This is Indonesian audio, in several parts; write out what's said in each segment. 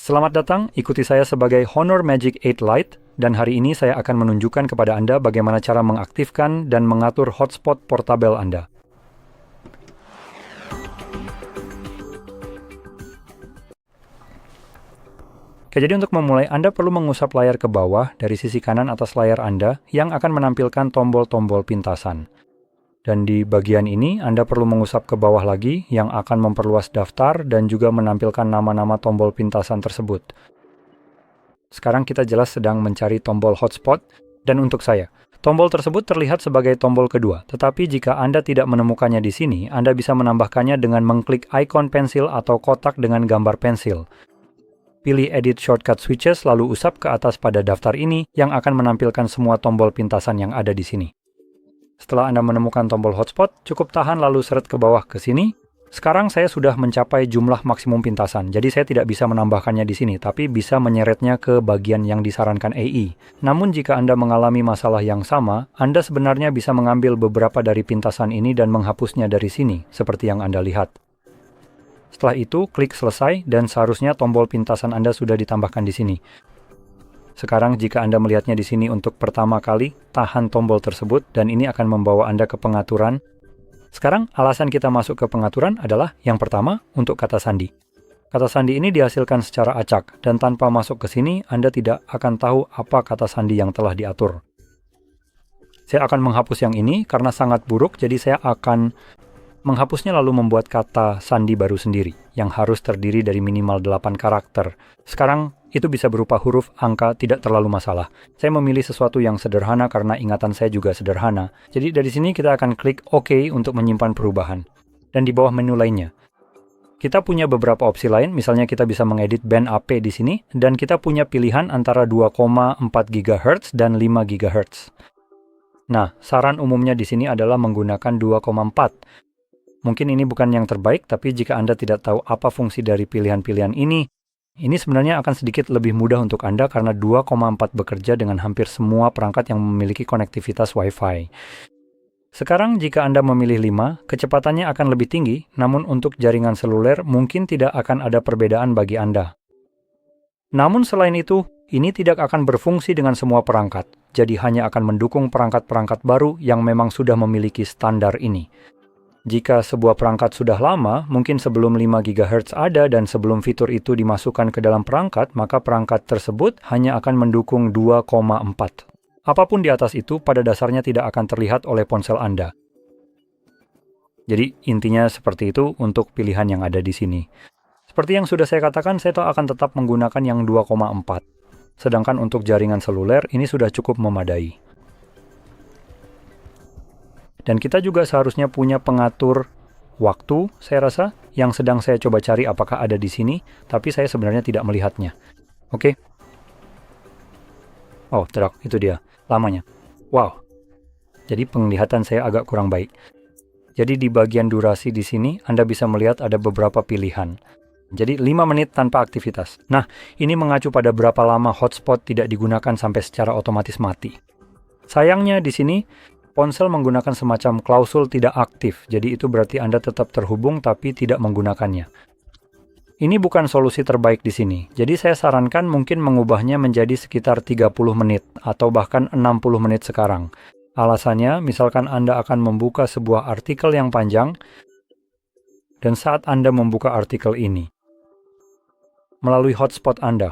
Selamat datang, ikuti saya sebagai Honor Magic 8 Lite, dan hari ini saya akan menunjukkan kepada Anda bagaimana cara mengaktifkan dan mengatur hotspot portabel Anda. Oke, jadi untuk memulai, Anda perlu mengusap layar ke bawah dari sisi kanan atas layar Anda yang akan menampilkan tombol-tombol pintasan. Dan di bagian ini, Anda perlu mengusap ke bawah lagi yang akan memperluas daftar dan juga menampilkan nama-nama tombol pintasan tersebut. Sekarang kita jelas sedang mencari tombol hotspot, dan untuk saya, tombol tersebut terlihat sebagai tombol kedua. Tetapi jika Anda tidak menemukannya di sini, Anda bisa menambahkannya dengan mengklik ikon pensil atau kotak dengan gambar pensil. Pilih Edit Shortcut Switches lalu usap ke atas pada daftar ini yang akan menampilkan semua tombol pintasan yang ada di sini. Setelah Anda menemukan tombol hotspot, cukup tahan lalu seret ke bawah ke sini. Sekarang saya sudah mencapai jumlah maksimum pintasan, jadi saya tidak bisa menambahkannya di sini, tapi bisa menyeretnya ke bagian yang disarankan AI. Namun jika Anda mengalami masalah yang sama, Anda sebenarnya bisa mengambil beberapa dari pintasan ini dan menghapusnya dari sini, seperti yang Anda lihat. Setelah itu, klik selesai dan seharusnya tombol pintasan Anda sudah ditambahkan di sini. Sekarang jika Anda melihatnya di sini untuk pertama kali, tahan tombol tersebut dan ini akan membawa Anda ke pengaturan. Sekarang alasan kita masuk ke pengaturan adalah yang pertama untuk kata sandi. Kata sandi ini dihasilkan secara acak dan tanpa masuk ke sini Anda tidak akan tahu apa kata sandi yang telah diatur. Saya akan menghapus yang ini karena sangat buruk, jadi saya akan menghapusnya lalu membuat kata sandi baru sendiri yang harus terdiri dari minimal 8 karakter. Sekarang itu bisa berupa huruf, angka, tidak terlalu masalah. Saya memilih sesuatu yang sederhana karena ingatan saya juga sederhana. Jadi dari sini kita akan klik OK untuk menyimpan perubahan. Dan di bawah menu lainnya, kita punya beberapa opsi lain, misalnya kita bisa mengedit band AP di sini, dan kita punya pilihan antara 2,4 GHz dan 5 GHz. Nah, saran umumnya di sini adalah menggunakan 2,4. Mungkin ini bukan yang terbaik, tapi jika Anda tidak tahu apa fungsi dari pilihan-pilihan ini sebenarnya akan sedikit lebih mudah untuk Anda karena 2,4 bekerja dengan hampir semua perangkat yang memiliki konektivitas Wi-Fi. Sekarang jika Anda memilih 5, kecepatannya akan lebih tinggi, namun untuk jaringan seluler mungkin tidak akan ada perbedaan bagi Anda. Namun selain itu, ini tidak akan berfungsi dengan semua perangkat, jadi hanya akan mendukung perangkat-perangkat baru yang memang sudah memiliki standar ini. Jika sebuah perangkat sudah lama, mungkin sebelum 5 GHz ada dan sebelum fitur itu dimasukkan ke dalam perangkat, maka perangkat tersebut hanya akan mendukung 2,4. Apapun di atas itu pada dasarnya tidak akan terlihat oleh ponsel Anda. Jadi intinya seperti itu untuk pilihan yang ada di sini. Seperti yang sudah saya katakan, saya akan tetap menggunakan yang 2,4. Sedangkan untuk jaringan seluler ini sudah cukup memadai. Dan kita juga seharusnya punya pengatur waktu, saya rasa, yang sedang saya coba cari apakah ada di sini, tapi saya sebenarnya tidak melihatnya. Oke? Oh, tidak, itu dia, lamanya. Wow. Jadi penglihatan saya agak kurang baik. Jadi di bagian durasi di sini, Anda bisa melihat ada beberapa pilihan. Jadi 5 menit tanpa aktivitas. Nah, ini mengacu pada berapa lama hotspot tidak digunakan sampai secara otomatis mati. Sayangnya di sini, ponsel menggunakan semacam klausul tidak aktif, jadi itu berarti Anda tetap terhubung tapi tidak menggunakannya. Ini bukan solusi terbaik di sini, jadi saya sarankan mungkin mengubahnya menjadi sekitar 30 menit atau bahkan 60 menit sekarang. Alasannya, misalkan Anda akan membuka sebuah artikel yang panjang, dan saat Anda membuka artikel ini, melalui hotspot Anda,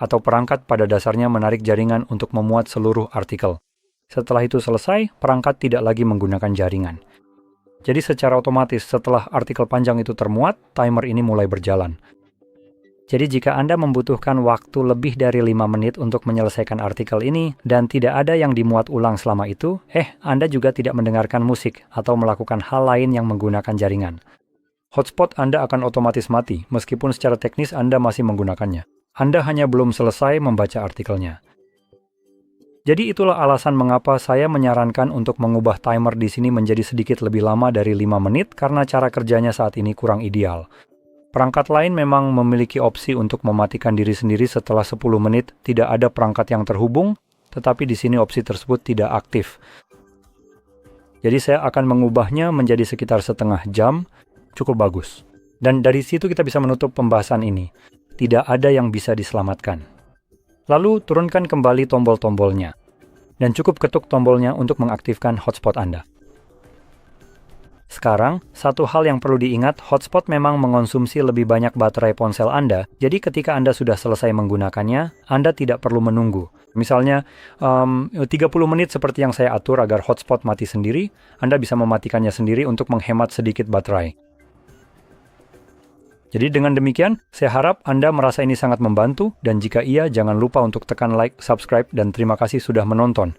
atau perangkat pada dasarnya menarik jaringan untuk memuat seluruh artikel. Setelah itu selesai, perangkat tidak lagi menggunakan jaringan. Jadi secara otomatis setelah artikel panjang itu termuat, timer ini mulai berjalan. Jadi jika Anda membutuhkan waktu lebih dari 5 menit untuk menyelesaikan artikel ini dan tidak ada yang dimuat ulang selama itu, Anda juga tidak mendengarkan musik atau melakukan hal lain yang menggunakan jaringan. Hotspot Anda akan otomatis mati meskipun secara teknis Anda masih menggunakannya. Anda hanya belum selesai membaca artikelnya. Jadi itulah alasan mengapa saya menyarankan untuk mengubah timer di sini menjadi sedikit lebih lama dari 5 menit karena cara kerjanya saat ini kurang ideal. Perangkat lain memang memiliki opsi untuk mematikan diri sendiri setelah 10 menit tidak ada perangkat yang terhubung, tetapi di sini opsi tersebut tidak aktif. Jadi saya akan mengubahnya menjadi sekitar setengah jam, cukup bagus. Dan dari situ kita bisa menutup pembahasan ini. tidak ada yang bisa diselamatkan. Lalu turunkan kembali tombol-tombolnya, dan cukup ketuk tombolnya untuk mengaktifkan hotspot Anda. Sekarang, satu hal yang perlu diingat, hotspot memang mengonsumsi lebih banyak baterai ponsel Anda, jadi ketika Anda sudah selesai menggunakannya, Anda tidak perlu menunggu. Misalnya, 30 menit seperti yang saya atur agar hotspot mati sendiri, Anda bisa mematikannya sendiri untuk menghemat sedikit baterai. Jadi dengan demikian, saya harap Anda merasa ini sangat membantu, dan jika iya, jangan lupa untuk tekan like, subscribe, dan terima kasih sudah menonton.